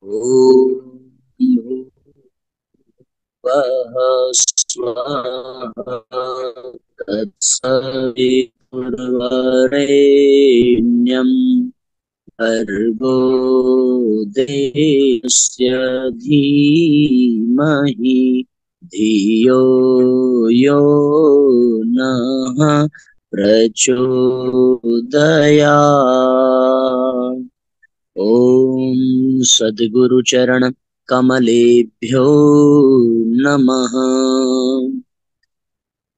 ॐ वः स्वाहा तत्सवितुर्वरेण्यं भर्गो देवस्य धीमहि धियो यो नः प्रचोदयात्। ओम सद्गुरु चरण कमलेभ्यो नमः।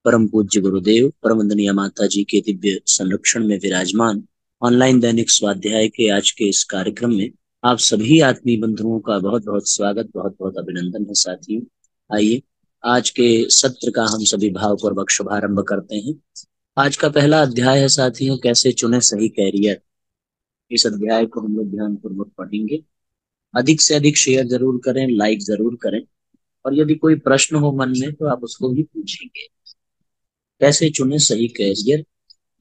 परम पूज्य गुरुदेव परम वंदनीय माता जी के दिव्य संरक्षण में विराजमान ऑनलाइन दैनिक स्वाध्याय के आज के इस कार्यक्रम में आप सभी आत्मीय बंधुओं का बहुत बहुत स्वागत, बहुत बहुत अभिनंदन है साथियों। आइए आज के सत्र का हम सभी भावपूर्वक शुभारंभ करते हैं। आज का पहला अध्याय है साथियों, कैसे चुने सही कैरियर। इस अध्याय को हम लोग ध्यान पूर्वक पढ़ेंगे। अधिक से अधिक शेयर जरूर करें, लाइक जरूर करें, और यदि कोई प्रश्न हो मन में तो आप उसको भी पूछेंगे। कैसे चुने सही कैरियर,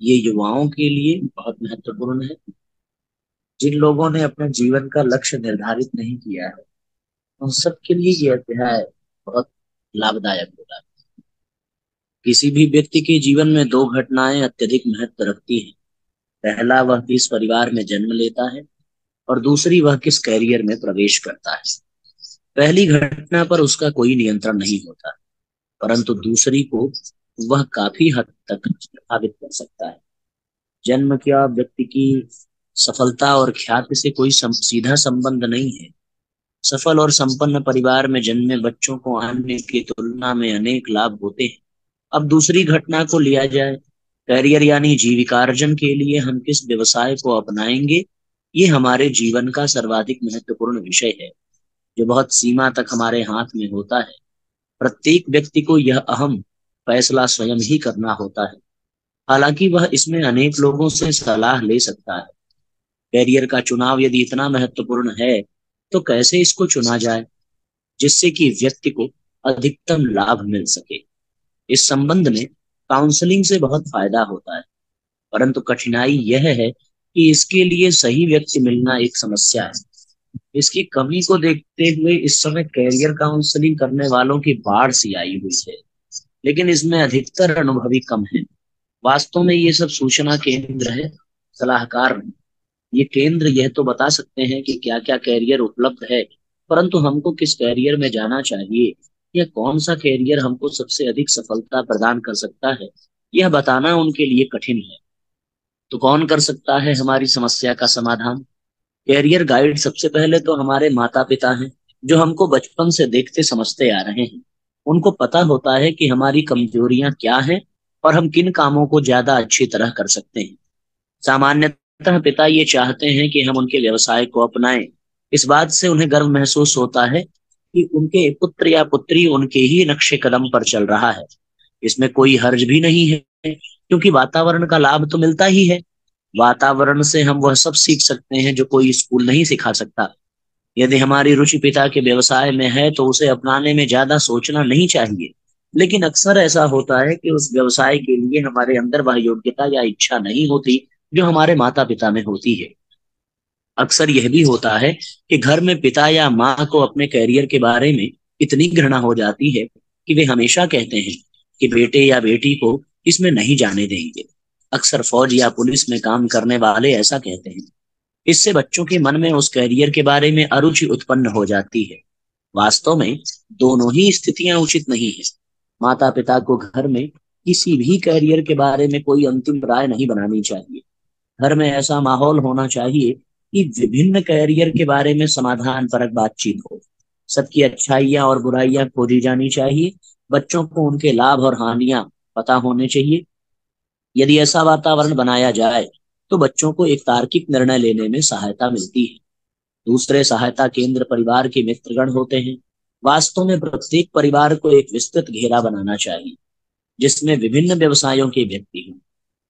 ये युवाओं के लिए बहुत महत्वपूर्ण है। जिन लोगों ने अपने जीवन का लक्ष्य निर्धारित नहीं किया है उन सबके लिए ये अध्याय बहुत लाभदायक होगा। किसी भी व्यक्ति के जीवन में दो घटनाएं अत्यधिक महत्व रखती हैं। पहला, वह किस परिवार में जन्म लेता है, और दूसरी, वह किस कैरियर में प्रवेश करता है। पहली घटना पर उसका कोई नियंत्रण नहीं होता, परंतु दूसरी को वह काफी हद तक प्रभावित कर सकता है। जन्म क्या व्यक्ति की सफलता और ख्याति से कोई सीधा संबंध नहीं है। सफल और संपन्न परिवार में जन्मे बच्चों को अन्य की तुलना में अनेक लाभ होते हैं। अब दूसरी घटना को लिया जाए, करियर यानी जीविकार्जन के लिए हम किस व्यवसाय को अपनाएंगे, ये हमारे जीवन का सर्वाधिक महत्वपूर्ण विषय है, जो बहुत सीमा तक हमारे हाथ में होता है। प्रत्येक व्यक्ति को यह अहम फैसला स्वयं ही करना होता है, हालांकि वह इसमें अनेक लोगों से सलाह ले सकता है। कैरियर का चुनाव यदि इतना महत्वपूर्ण है तो कैसे इसको चुना जाए जिससे कि व्यक्ति को अधिकतम लाभ मिल सके। इस संबंध में काउंसलिंग से बहुत फायदा होता है, परंतु कठिनाई यह है कि इसके लिए सही व्यक्ति मिलना एक समस्या है। इसकी कमी को देखते हुए इस समय कैरियर काउंसलिंग करने वालों की बाढ़ सी आई हुई है, लेकिन इसमें अधिकतर अनुभवी कम है। वास्तव में ये सब सूचना केंद्र है, सलाहकार नहीं। ये केंद्र यह तो बता सकते हैं कि क्या क्या कैरियर उपलब्ध है, परंतु हमको किस कैरियर में जाना चाहिए या कौन सा कैरियर हमको सबसे अधिक सफलता प्रदान कर सकता है, यह बताना उनके लिए कठिन है। तो कौन कर सकता है हमारी समस्या का समाधान? कैरियर गाइड सबसे पहले तो हमारे माता पिता हैं, जो हमको बचपन से देखते समझते आ रहे हैं। उनको पता होता है कि हमारी कमजोरियां क्या हैं और हम किन कामों को ज्यादा अच्छी तरह कर सकते हैं। सामान्यतः पिता ये चाहते हैं कि हम उनके व्यवसाय को अपनाएं। इस बात से उन्हें गर्व महसूस होता है कि उनके पुत्र या पुत्री उनके ही नक्शे कदम पर चल रहा है। इसमें कोई हर्ज भी नहीं है, क्योंकि वातावरण का लाभ तो मिलता ही है। वातावरण से हम वह सब सीख सकते हैं जो कोई स्कूल नहीं सिखा सकता। यदि हमारी रुचि पिता के व्यवसाय में है तो उसे अपनाने में ज्यादा सोचना नहीं चाहिए। लेकिन अक्सर ऐसा होता है कि उस व्यवसाय के लिए हमारे अंदर वह योग्यता या इच्छा नहीं होती जो हमारे माता पिता में होती है। अक्सर यह भी होता है कि घर में पिता या माँ को अपने कैरियर के बारे में इतनी घृणा हो जाती है कि वे हमेशा कहते हैं कि बेटे या बेटी को इसमें नहीं जाने देंगे। अक्सर फौज या पुलिस में काम करने वाले ऐसा कहते हैं। इससे बच्चों के मन में उस कैरियर के बारे में अरुचि उत्पन्न हो जाती है। वास्तव में दोनों ही स्थितियां उचित नहीं है। माता पिता को घर में किसी भी कैरियर के बारे में कोई अंतिम राय नहीं बनानी चाहिए। घर में ऐसा माहौल होना चाहिए कि विभिन्न कैरियर के बारे में समाधान परक बातचीत हो। सबकी अच्छाइयां और बुराइयां खोजी जानी चाहिए। बच्चों को उनके लाभ और हानियां पता होने चाहिए। यदि ऐसा वातावरण बनाया जाए तो बच्चों को एक तार्किक निर्णय लेने में सहायता मिलती है। दूसरे सहायता केंद्र परिवार के मित्रगण होते हैं। वास्तव में प्रत्येक परिवार को एक विस्तृत घेरा बनाना चाहिए जिसमें विभिन्न व्यवसायों के व्यक्ति हों।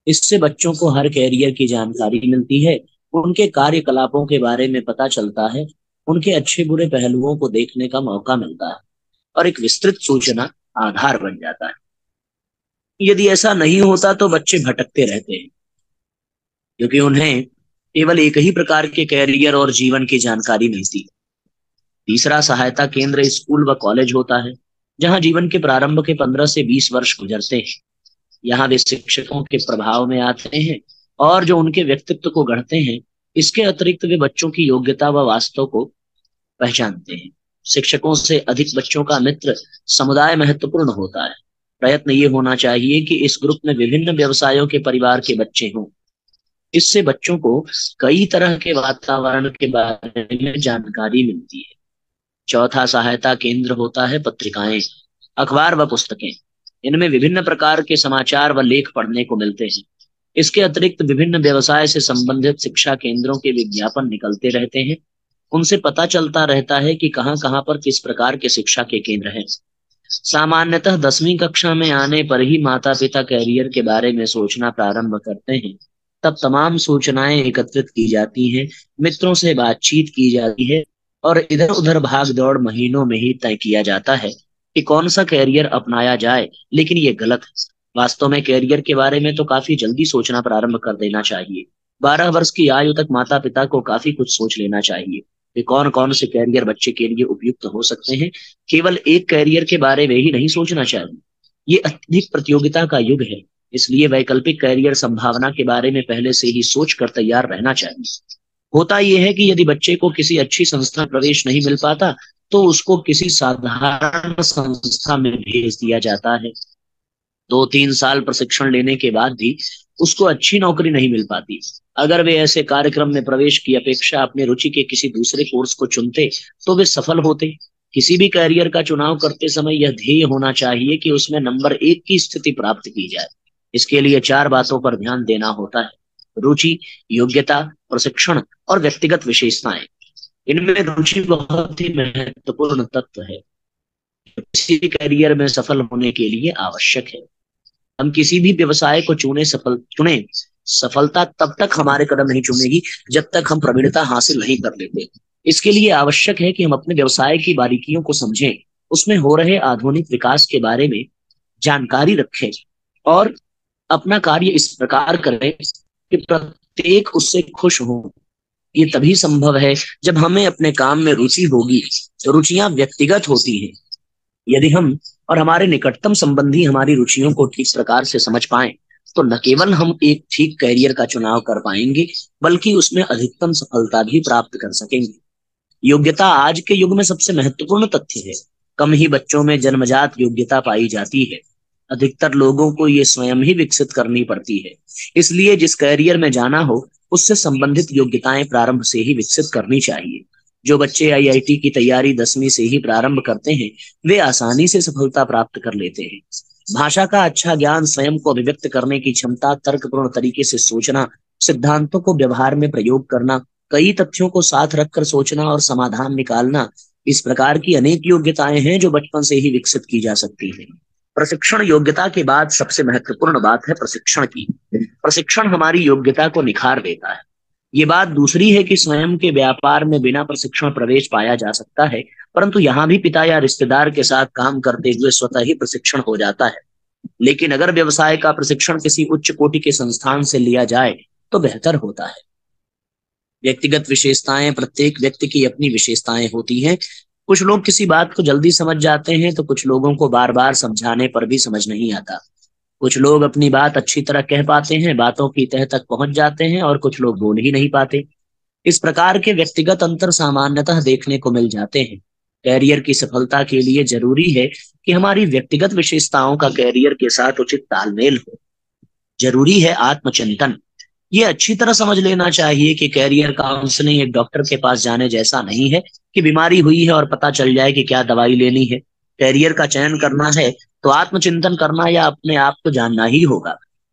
इससे बच्चों को हर कैरियर की जानकारी मिलती है, उनके कार्यकलापों के बारे में पता चलता है, उनके अच्छे बुरे पहलुओं को देखने का मौका मिलता है और एक विस्तृत सूचना आधार बन जाता है। यदि ऐसा नहीं होता तो बच्चे भटकते रहते हैं, क्योंकि उन्हें केवल एक ही प्रकार के कैरियर और जीवन की जानकारी मिलती है। तीसरा सहायता केंद्र स्कूल व कॉलेज होता है, जहाँ जीवन के प्रारंभ के 15 से 20 वर्ष गुजरते हैं। यहाँ वे शिक्षकों के प्रभाव में आते हैं और जो उनके व्यक्तित्व को गढ़ते हैं। इसके अतिरिक्त वे बच्चों की योग्यता व वास्तव को पहचानते हैं। शिक्षकों से अधिक बच्चों का मित्र समुदाय महत्वपूर्ण होता है। प्रयत्न ये होना चाहिए कि इस ग्रुप में विभिन्न व्यवसायों के परिवार के बच्चे हों। इससे बच्चों को कई तरह के वातावरण के बारे में जानकारी मिलती है। चौथा सहायता केंद्र होता है पत्रिकाएं, अखबार व पुस्तकें। इनमें विभिन्न प्रकार के समाचार व लेख पढ़ने को मिलते हैं। इसके अतिरिक्त विभिन्न व्यवसाय से संबंधित शिक्षा केंद्रों के विज्ञापन निकलते रहते हैं। उनसे पता चलता रहता है कि कहाँ कहाँ पर किस प्रकार के शिक्षा के केंद्र हैं। सामान्यतः 10वीं कक्षा में आने पर ही माता पिता कैरियर के बारे में सोचना प्रारंभ करते हैं। तब तमाम सूचनाएं एकत्रित की जाती हैं, मित्रों से बातचीत की जाती है और इधर उधर भाग दौड़ महीनों में ही तय किया जाता है कि कौन सा कैरियर अपनाया जाए। लेकिन ये गलत है। वास्तव में कैरियर के बारे में तो काफी जल्दी सोचना प्रारंभ कर देना चाहिए। 12 वर्ष की आयु तक माता पिता को काफी कुछ सोच लेना चाहिए कि कौन कौन से कैरियर बच्चे के लिए उपयुक्त हो सकते हैं। केवल एक कैरियर के बारे में ही नहीं सोचना चाहिए। ये अत्यधिक प्रतियोगिता का युग है, इसलिए वैकल्पिक कैरियर संभावना के बारे में पहले से ही सोच कर तैयार रहना चाहिए। होता यह है कि यदि बच्चे को किसी अच्छी संस्था में प्रवेश नहीं मिल पाता तो उसको किसी साधारण संस्था में भेज दिया जाता है। 2-3 साल प्रशिक्षण लेने के बाद भी उसको अच्छी नौकरी नहीं मिल पाती। अगर वे ऐसे कार्यक्रम में प्रवेश की अपेक्षा अपनी रुचि के किसी दूसरे कोर्स को चुनते तो वे सफल होते। किसी भी कैरियर का चुनाव करते समय यह ध्येय होना चाहिए कि उसमें नंबर 1 की स्थिति प्राप्त की जाए। इसके लिए 4 बातों पर ध्यान देना होता है: रुचि, योग्यता, प्रशिक्षण और व्यक्तिगत विशेषताएं। इनमें रुचि बहुत ही महत्वपूर्ण तत्व है, किसी भी कैरियर में सफल होने के लिए आवश्यक है। हम किसी भी व्यवसाय को चुने सफलता तब तक हमारे कदम नहीं चुनेगी जब तक हम प्रवीणता हासिल नहीं कर लेते। इसके लिए आवश्यक है कि हम अपने व्यवसाय की बारीकियों को समझें, उसमें हो रहे आधुनिक विकास के बारे में जानकारी रखें और अपना कार्य इस प्रकार करें कि प्रत्येक उससे खुश हो। ये तभी संभव है जब हमें अपने काम में रुचि होगी। तो रुचियां व्यक्तिगत होती हैं। यदि हम और हमारे निकटतम संबंधी हमारी रुचियों को ठीक प्रकार से समझ पाएं तो न केवल हम एक ठीक कैरियर का चुनाव कर पाएंगे बल्कि उसमें अधिकतम सफलता भी प्राप्त कर सकेंगे। योग्यता आज के युग में सबसे महत्वपूर्ण तथ्य है। कम ही बच्चों में जन्मजात योग्यता पाई जाती है। अधिकतर लोगों को ये स्वयं ही विकसित करनी पड़ती है। इसलिए जिस कैरियर में जाना हो उससे संबंधित योग्यताएं प्रारंभ से ही विकसित करनी चाहिए। जो बच्चे आईआईटी की तैयारी 10वीं से ही प्रारंभ करते हैं वे आसानी से सफलता प्राप्त कर लेते हैं। भाषा का अच्छा ज्ञान, स्वयं को अभिव्यक्त करने की क्षमता, तर्कपूर्ण तरीके से सोचना, सिद्धांतों को व्यवहार में प्रयोग करना, कई तथ्यों को साथ रखकर सोचना और समाधान निकालना, इस प्रकार की अनेक योग्यताएं हैं जो बचपन से ही विकसित की जा सकती हैं। प्रशिक्षण योग्यता के बाद सबसे महत्वपूर्ण बात है प्रशिक्षण की। प्रशिक्षण हमारी योग्यता को निखार देता है। ये बात दूसरी है कि स्वयं के व्यापार में बिना प्रशिक्षण प्रवेश पाया जा सकता है, परंतु यहाँ भी पिता या रिश्तेदार के साथ काम करते हुए स्वतः ही प्रशिक्षण हो जाता है। लेकिन अगर व्यवसाय का प्रशिक्षण किसी उच्च कोटि के संस्थान से लिया जाए तो बेहतर होता है। व्यक्तिगत विशेषताएं, प्रत्येक व्यक्ति की अपनी विशेषताएं होती हैं। कुछ लोग किसी बात को जल्दी समझ जाते हैं तो कुछ लोगों को बार बार समझाने पर भी समझ नहीं आता। कुछ लोग अपनी बात अच्छी तरह कह पाते हैं, बातों की तह तक पहुंच जाते हैं और कुछ लोग बोल ही नहीं पाते। इस प्रकार के व्यक्तिगत अंतर सामान्यतः देखने को मिल जाते हैं। कैरियर की सफलता के लिए जरूरी है कि हमारी व्यक्तिगत विशेषताओं का कैरियर के साथ उचित तालमेल हो। जरूरी है आत्मचिंतन। ये अच्छी तरह समझ लेना चाहिए कि कैरियर काउंसलिंग एक डॉक्टर के पास जाने जैसा नहीं है कि बीमारी हुई है और पता चल जाए कि क्या दवाई लेनी है। कैरियर का चयन करना है तो आत्मचिंतन करना या अपने आप को जानना ही होगा।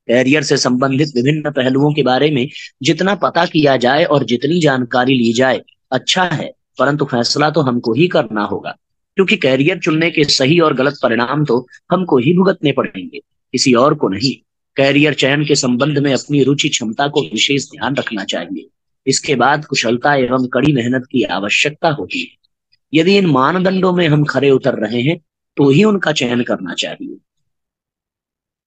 कैरियर से संबंधित विभिन्न पहलुओं के बारे में जितना पता किया जाए और जितनी जानकारी ली जाए अच्छा है, परंतु फैसला तो हमको ही करना होगा, क्योंकि कैरियर चुनने के सही और गलत परिणाम तो हमको ही भुगतने पड़ेंगे, किसी और को नहीं। कैरियर चयन के संबंध में अपनी रुचि क्षमता को विशेष ध्यान रखना चाहिए। इसके बाद कुशलता एवं कड़ी मेहनत की आवश्यकता होती है। यदि इन मानदंडों में हम खरे उतर रहे हैं तो ही उनका चयन करना चाहिए।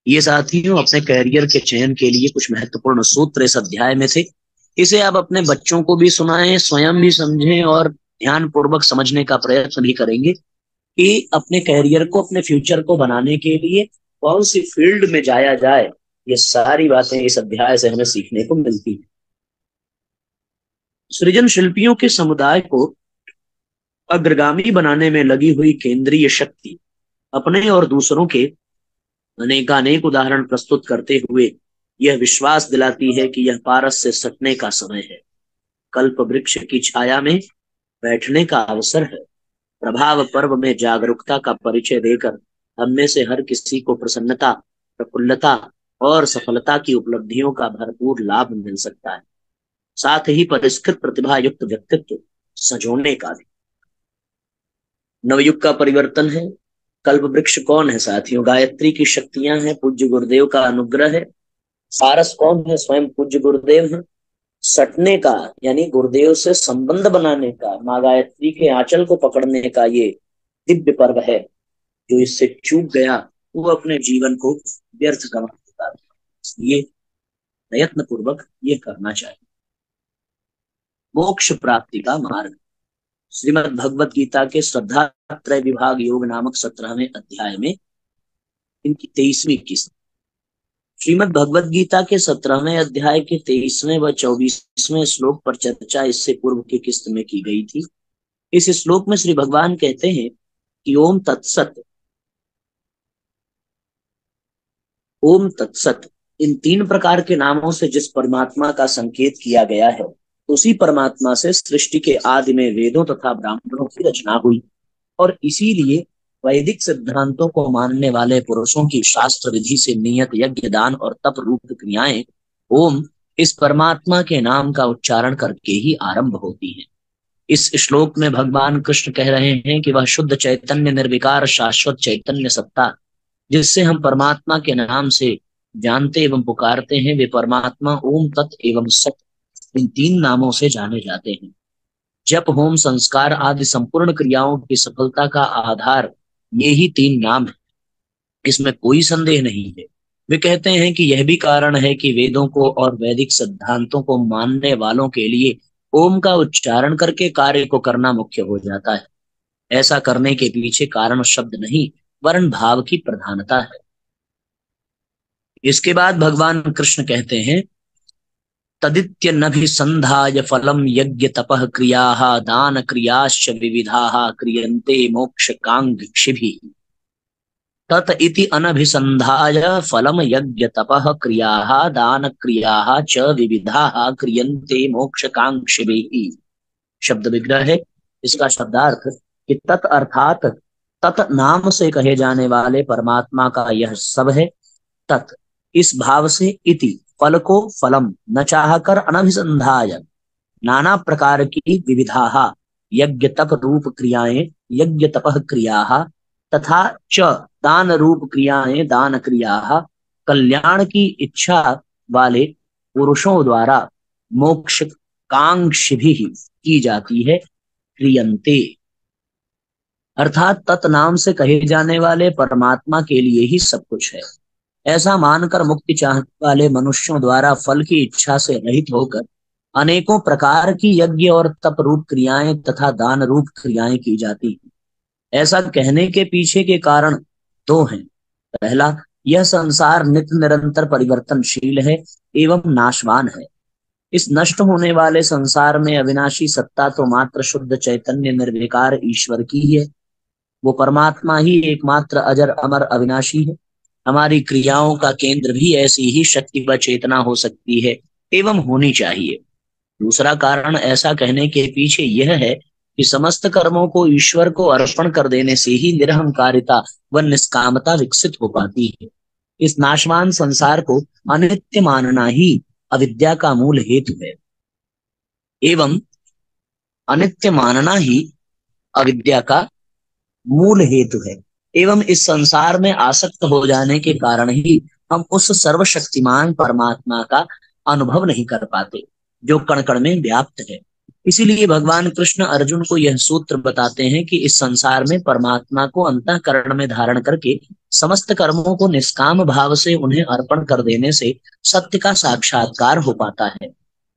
ये साथियों अपने कैरियर के चयन के लिए कुछ महत्वपूर्ण सूत्र इस अध्याय में थे। इसे आप अपने बच्चों को भी सुनाएं, स्वयं भी समझें और ध्यान पूर्वक समझने का प्रयत्न भी करेंगे कि अपने कैरियर को, अपने फ्यूचर को बनाने के लिए कौन सी फील्ड में जाया जाए। ये सारी बातें इस अध्याय से हमें सीखने को मिलती है। सृजन शिल्पियों के समुदाय को अग्रगामी बनाने में लगी हुई केंद्रीय शक्ति अपने और दूसरों के अनेकानेक उदाहरण प्रस्तुत करते हुए यह विश्वास दिलाती है कि यह पारस से सटने का समय है, कल्प वृक्ष की छाया में बैठने का अवसर है। प्रभाव पर्व में जागरूकता का परिचय देकर हम में से हर किसी को प्रसन्नता, प्रफुल्लता और सफलता की उपलब्धियों का भरपूर लाभ मिल सकता है, साथ ही परिष्कृत प्रतिभा युक्त व्यक्तित्व सजोने का भी। नवयुग का परिवर्तन है। कल्प वृक्ष कौन है साथियों? गायत्री की शक्तियां हैं, पूज्य गुरुदेव का अनुग्रह है। पारस कौन है? स्वयं पूज्य गुरुदेव है। सटने का यानी गुरुदेव से संबंध बनाने का, माँ गायत्री के आंचल को पकड़ने का ये दिव्य पर्व है। जो इससे चूक गया वो अपने जीवन को व्यर्थ गंवा देता है, इसलिए प्रयत्न पूर्वक ये करना चाहिए। मोक्ष प्राप्ति का मार्ग। श्रीमद् भगवत गीता के श्रद्धा त्रय विभाग योग नामक 17वें अध्याय में इनकी 23वीं किस्त। श्रीमद् भगवत गीता के 17वें अध्याय के 23वें व 24वें श्लोक पर चर्चा इससे पूर्व की किस्त में की गई थी। इस श्लोक में श्री भगवान कहते हैं कि ओम तत्सत, ओम तत्सत इन 3 प्रकार के नामों से जिस परमात्मा का संकेत किया गया है, उसी परमात्मा से सृष्टि के आदि में वेदों तथा ब्राह्मणों की रचना हुई और इसीलिए वैदिक सिद्धांतों को मानने वाले पुरुषों की शास्त्र विधि से नियत यज्ञ, दान और तप रूप क्रियाएं ओम इस परमात्मा के नाम का उच्चारण करके ही आरंभ होती हैं। इस श्लोक में भगवान कृष्ण कह रहे हैं कि वह शुद्ध चैतन्य, निर्विकार शाश्वत चैतन्य सत्ता जिससे हम परमात्मा के नाम से जानते एवं पुकारते हैं, वे परमात्मा ओम तत् एवं सत इन 3 नामों से जाने जाते हैं। जप, होम, संस्कार आदि संपूर्ण क्रियाओं की सफलता का आधार ये ही 3 नाम है, इसमें कोई संदेह नहीं है। वे कहते हैं कि यह भी कारण है कि वेदों को और वैदिक सिद्धांतों को मानने वालों के लिए ओम का उच्चारण करके कार्य को करना मुख्य हो जाता है। ऐसा करने के पीछे कारण शब्द नहीं वरन भाव की प्रधानता है। इसके बाद भगवान कृष्ण कहते हैं तदित्य नभिसंधाय फलम यज्ञ तपः क्रियाः दान क्रियाश्च विविधाः क्रियन्ते मोक्ष कांक्षिभिः। तत इति अनभिसंधाय फलम यज्ञ तपः क्रियाः दान क्रियाः च विविधाः क्रियन्ते मोक्ष कांक्षिभिः। शब्द विग्रह है। इसका शब्दार्थ कि तत् अर्थात तत् नाम से कहे जाने वाले परमात्मा का यह सब है। तत् इस भाव से इति फल को फलम न चाहकर अनभिसंधाय नाना प्रकार की विविधा यज्ञ तप रूप क्रियाएं यज्ञ तपः क्रियाः तथा च दान रूप क्रियाएं दान क्रियाः कल्याण की इच्छा वाले पुरुषों द्वारा मोक्ष कांक्षिभिः की जाती है। क्रियन्ते अर्थात तत्नाम से कहे जाने वाले परमात्मा के लिए ही सब कुछ है। ऐसा मानकर मुक्ति चाहने वाले मनुष्यों द्वारा फल की इच्छा से रहित होकर अनेकों प्रकार की यज्ञ और तप रूप क्रियाएं तथा दान रूप क्रियाएं की जाती हैं। ऐसा कहने के पीछे के कारण 2 हैं। पहला, यह संसार नित्य निरंतर परिवर्तनशील है एवं नाशवान है। इस नष्ट होने वाले संसार में अविनाशी सत्ता तो मात्र शुद्ध चैतन्य निर्विकार ईश्वर की ही है। वो परमात्मा ही एकमात्र अजर अमर अविनाशी है। हमारी क्रियाओं का केंद्र भी ऐसी ही शक्ति व चेतना हो सकती है एवं होनी चाहिए। दूसरा कारण ऐसा कहने के पीछे यह है कि समस्त कर्मों को ईश्वर को अर्पण कर देने से ही निरहंकारिता व निष्कामता विकसित हो पाती है। इस नाशवान संसार को अनित्य मानना ही अविद्या का मूल हेतु है एवं अनित्य मानना ही अविद्या का मूल हेतु है एवं इस संसार में आसक्त हो जाने के कारण ही हम उस सर्वशक्तिमान परमात्मा का अनुभव नहीं कर पाते जो कण कण में व्याप्त है। इसीलिए भगवान कृष्ण अर्जुन को यह सूत्र बताते हैं कि इस संसार में परमात्मा को अंतःकरण में धारण करके समस्त कर्मों को निष्काम भाव से उन्हें अर्पण कर देने से सत्य का साक्षात्कार हो पाता है।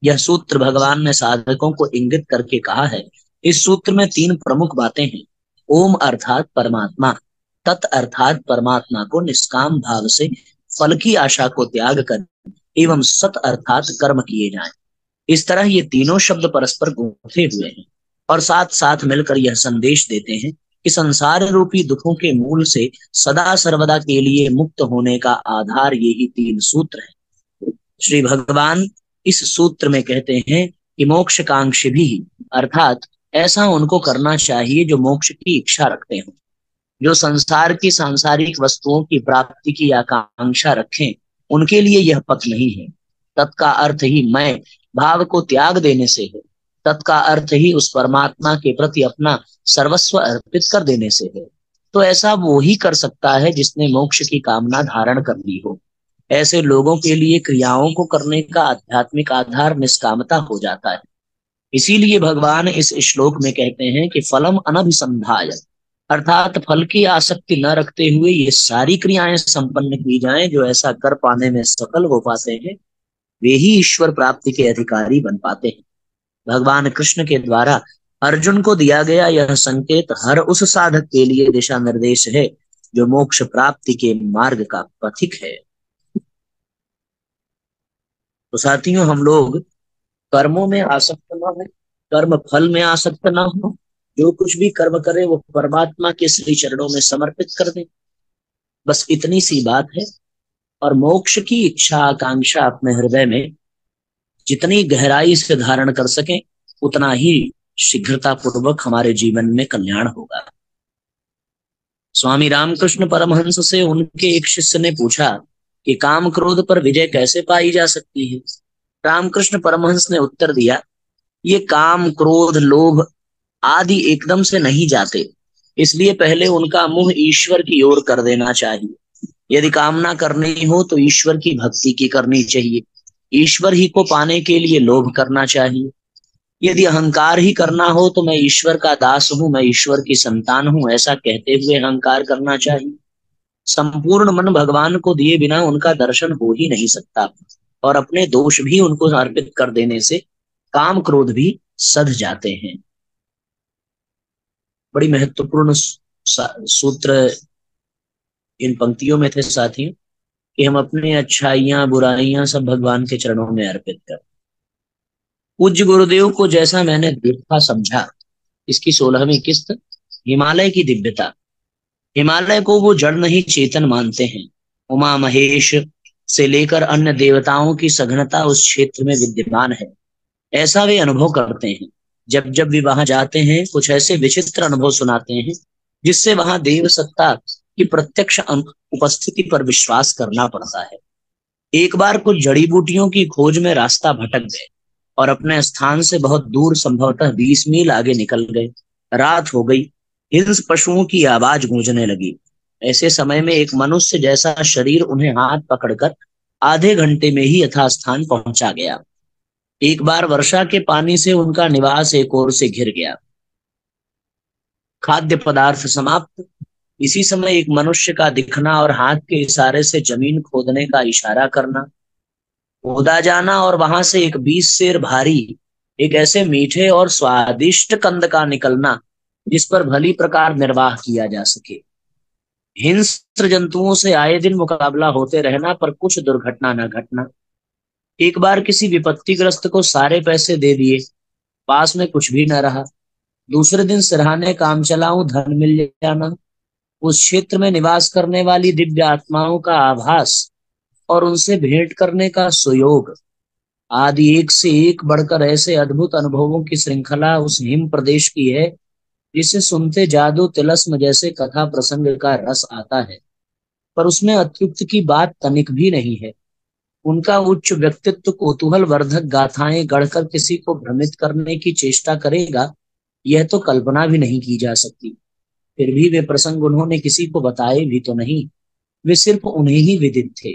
यह सूत्र भगवान ने साधकों को इंगित करके कहा है इस सूत्र में तीन प्रमुख बातें हैं। ओम अर्थात परमात्मा, तत् अर्थात परमात्मा को निष्काम भाव से फल की आशा को त्याग कर एवं सत अर्थात कर्म किए जाएं। इस तरह ये तीनों शब्द परस्पर गूंथे हुए हैं और साथ साथ मिलकर यह संदेश देते हैं कि संसार रूपी दुखों के मूल से सदा सर्वदा के लिए मुक्त होने का आधार यही तीन सूत्र है। श्री भगवान इस सूत्र में कहते हैं कि मोक्ष कांक्षी भी, अर्थात ऐसा उनको करना चाहिए जो मोक्ष की इच्छा रखते हो, जो संसार की सांसारिक वस्तुओं की प्राप्ति की आकांक्षा रखें, उनके लिए यह पथ नहीं है। तत्का अर्थ ही मैं भाव को त्याग देने से है। तत्का अर्थ ही उस परमात्मा के प्रति अपना सर्वस्व अर्पित कर देने से है। तो ऐसा वो ही कर सकता है जिसने मोक्ष की कामना धारण कर ली हो। ऐसे लोगों के लिए क्रियाओं को करने का आध्यात्मिक आधार निष्कामता हो जाता है। इसीलिए भगवान इस श्लोक में कहते हैं कि फलम अनभिसंधाय, अर्थात फल की आसक्ति न रखते हुए ये सारी क्रियाएं संपन्न की जाएं। जो ऐसा कर पाने में सफल हो पाते हैं वे ही ईश्वर प्राप्ति के अधिकारी बन पाते हैं। भगवान कृष्ण के द्वारा अर्जुन को दिया गया यह संकेत हर उस साधक के लिए दिशा निर्देश है जो मोक्ष प्राप्ति के मार्ग का पथिक है। तो साथियों, हम लोग कर्मों में आसक्त न हो, कर्म फल में आसक्त न हो, जो कुछ भी कर्म करे वो परमात्मा के श्री चरणों में समर्पित कर दे, बस इतनी सी बात है। और मोक्ष की इच्छा आकांक्षा अपने हृदय में जितनी गहराई से धारण कर सके उतना ही शीघ्रता पूर्वक हमारे जीवन में कल्याण होगा। स्वामी रामकृष्ण परमहंस से उनके एक शिष्य ने पूछा कि काम क्रोध पर विजय कैसे पाई जा सकती है। रामकृष्ण परमहंस ने उत्तर दिया, ये काम क्रोध लोभ आदि एकदम से नहीं जाते, इसलिए पहले उनका मुंह ईश्वर की ओर कर देना चाहिए। यदि कामना करनी हो तो ईश्वर की भक्ति की करनी चाहिए। ईश्वर ही को पाने के लिए लोभ करना चाहिए। यदि अहंकार ही करना हो तो मैं ईश्वर का दास हूं, मैं ईश्वर की संतान हूं, ऐसा कहते हुए अहंकार करना चाहिए। संपूर्ण मन भगवान को दिए बिना उनका दर्शन हो ही नहीं सकता और अपने दोष भी उनको अर्पित कर देने से काम क्रोध भी सध जाते हैं। बड़ी महत्वपूर्ण सूत्र इन पंक्तियों में थे साथियों कि हम अपने अच्छाइयां बुराइयां सब भगवान के चरणों में अर्पित कर। पूज्य गुरुदेव को जैसा मैंने देखा समझा, इसकी 16वीं किस्त, हिमालय की दिव्यता। हिमालय को वो जड़ नहीं चेतन मानते हैं। उमा महेश से लेकर अन्य देवताओं की सघनता उस क्षेत्र में विद्यमान है, ऐसा वे अनुभव करते हैं। जब जब वे वहां जाते हैं कुछ ऐसे विचित्र अनुभव सुनाते हैं जिससे वहां देव सत्ता की प्रत्यक्ष उपस्थिति पर विश्वास करना पड़ता है। एक बार कुछ जड़ी बूटियों की खोज में रास्ता भटक गए और अपने स्थान से बहुत दूर, संभवतः 20 मील आगे निकल गए। रात हो गई, हिंस पशुओं की आवाज गूंजने लगी। ऐसे समय में एक मनुष्य जैसा शरीर उन्हें हाथ पकड़कर आधे घंटे में ही यथास्थान पहुंचा गया। एक बार वर्षा के पानी से उनका निवास एक ओर से घिर गया। खाद्य पदार्थ समाप्त। इसी समय एक मनुष्य का दिखना और हाथ के इशारे से जमीन खोदने का इशारा करना, खोदा जाना और वहां से एक 20 सेर भारी एक ऐसे मीठे और स्वादिष्ट कंद का निकलना जिस पर भली प्रकार निर्वाह किया जा सके। हिंस्र जंतुओं से आए दिन मुकाबला होते रहना पर कुछ दुर्घटना न घटना। एक बार किसी विपत्तिग्रस्त को सारे पैसे दे दिए, पास में कुछ भी न रहा। दूसरे दिन सिरहाने काम चलाऊं धन मिल जाना। उस क्षेत्र में निवास करने वाली दिव्य आत्माओं का आभास और उनसे भेंट करने का सुयोग आदि एक से एक बढ़कर ऐसे अद्भुत अनुभवों की श्रृंखला उस हिम प्रदेश की है जिसे सुनते जादू तिलस्म जैसे कथा प्रसंग का रस आता है। पर उसमें अतृप्त की बात तनिक भी नहीं है। उनका उच्च व्यक्तित्व कौतूहल वर्धक गाथाएं गढ़कर किसी को भ्रमित करने की चेष्टा करेगा, यह तो कल्पना भी नहीं की जा सकती। फिर भी वे प्रसंग उन्होंने किसी को बताए भी तो नहीं, वे सिर्फ उन्हें ही विदित थे।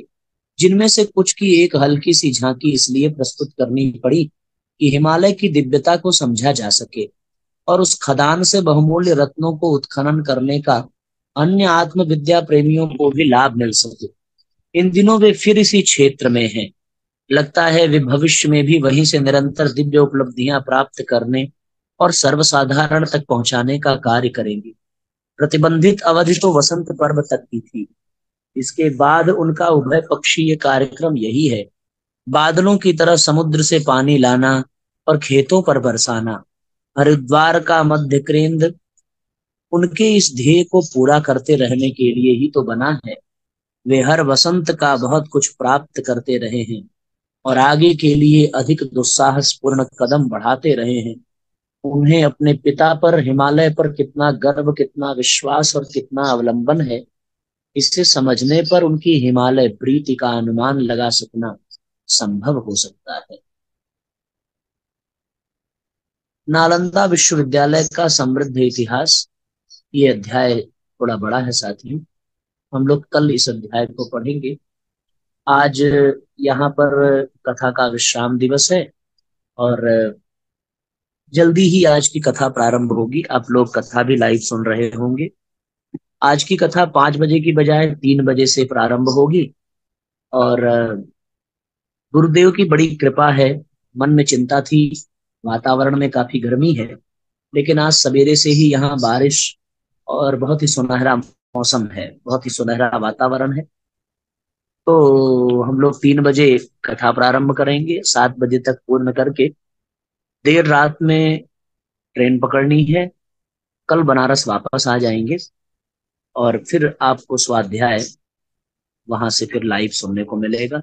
जिनमें से कुछ की एक हल्की सी झांकी इसलिए प्रस्तुत करनी पड़ी कि हिमालय की दिव्यता को समझा जा सके और उस खदान से बहुमूल्य रत्नों को उत्खनन करने का अन्य आत्मविद्या प्रेमियों को भी लाभ मिल सके। इन दिनों वे फिर इसी क्षेत्र में हैं। लगता है वे भविष्य में भी वहीं से निरंतर दिव्य उपलब्धियां प्राप्त करने और सर्वसाधारण तक पहुंचाने का कार्य करेंगे। प्रतिबंधित अवधि तो वसंत पर्व तक की थी। इसके बाद उनका उभय पक्षीय कार्यक्रम यही है, बादलों की तरह समुद्र से पानी लाना और खेतों पर बरसाना। हरिद्वार का मध्य केंद्र उनके इस ध्येय को पूरा करते रहने के लिए ही तो बना है। वे हर वसंत का बहुत कुछ प्राप्त करते रहे हैं और आगे के लिए अधिक दुस्साहसपूर्ण कदम बढ़ाते रहे हैं। उन्हें अपने पिता पर, हिमालय पर कितना गर्व, कितना विश्वास और कितना अवलंबन है, इसे समझने पर उनकी हिमालय प्रीति का अनुमान लगा सकना संभव हो सकता है। नालंदा विश्वविद्यालय का समृद्ध इतिहास, ये अध्याय थोड़ा बड़ा है साथियों। हम लोग कल इस अध्याय को पढ़ेंगे। आज यहाँ पर कथा का विश्राम दिवस है और जल्दी ही आज की कथा प्रारंभ होगी। आप लोग कथा भी लाइव सुन रहे होंगे। आज की कथा 5 बजे की बजाय 3 बजे से प्रारंभ होगी और गुरुदेव की बड़ी कृपा है। मन में चिंता थी, वातावरण में काफी गर्मी है, लेकिन आज सवेरे से ही यहाँ बारिश और बहुत ही सुनहरा मौसम है, बहुत ही सुनहरा वातावरण है। तो हम लोग 3 बजे कथा प्रारंभ करेंगे, 7 बजे तक पूर्ण करके देर रात में ट्रेन पकड़नी है। कल बनारस वापस आ जाएंगे और फिर आपको स्वाध्याय वहां से फिर लाइव सुनने को मिलेगा।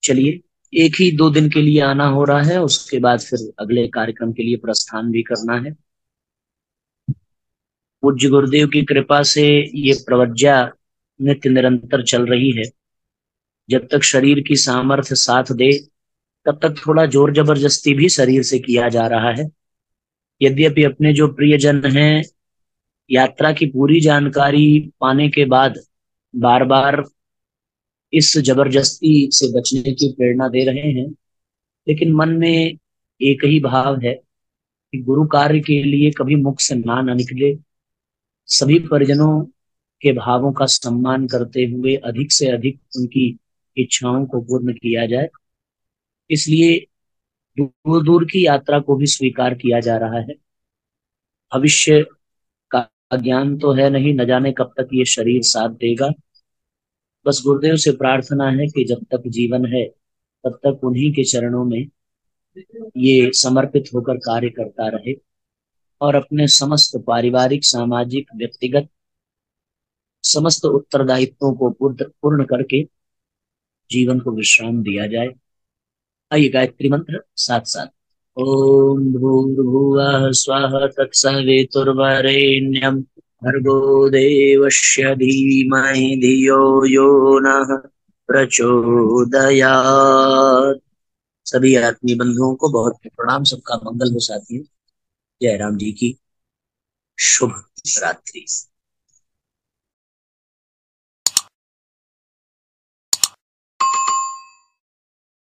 चलिए, एक ही 2 दिन के लिए आना हो रहा है, उसके बाद फिर अगले कार्यक्रम के लिए प्रस्थान भी करना है। पूज्य गुरुदेव की कृपा से ये प्रवज्ञा नित्य निरंतर चल रही है। जब तक शरीर की सामर्थ्य साथ दे तब तक थोड़ा जोर जबरदस्ती भी शरीर से किया जा रहा है। यद्यपि अपने जो प्रियजन हैं यात्रा की पूरी जानकारी पाने के बाद बार बार इस जबरदस्ती से बचने की प्रेरणा दे रहे हैं, लेकिन मन में एक ही भाव है कि गुरु कार्य के लिए कभी मुख से ना न निकले। सभी परिजनों के भावों का सम्मान करते हुए अधिक से अधिक उनकी इच्छाओं को पूर्ण किया जाए, इसलिए दूर दूर की यात्रा को भी स्वीकार किया जा रहा है। भविष्य का ज्ञान तो है नहीं, न जाने कब तक ये शरीर साथ देगा। बस गुरुदेव से प्रार्थना है कि जब तक जीवन है तब तक उन्हीं के चरणों में ये समर्पित होकर कार्य करता रहे और अपने समस्त पारिवारिक, सामाजिक, व्यक्तिगत समस्त उत्तरदायित्वों को पूर्ण करके जीवन को विश्राम दिया जाए। आइए गायत्री मंत्र साथ साथ। ओम भूर्भुवः स्वः तत्सवितुर्वरेण्यं भर्गो देवस्य धीमहि धियो यो नः प्रचोदयात्। सभी आत्मीय बंधुओं को बहुत प्रणाम, सबका मंगल हो साथियों। जय राम जी की शुभ रात्रि।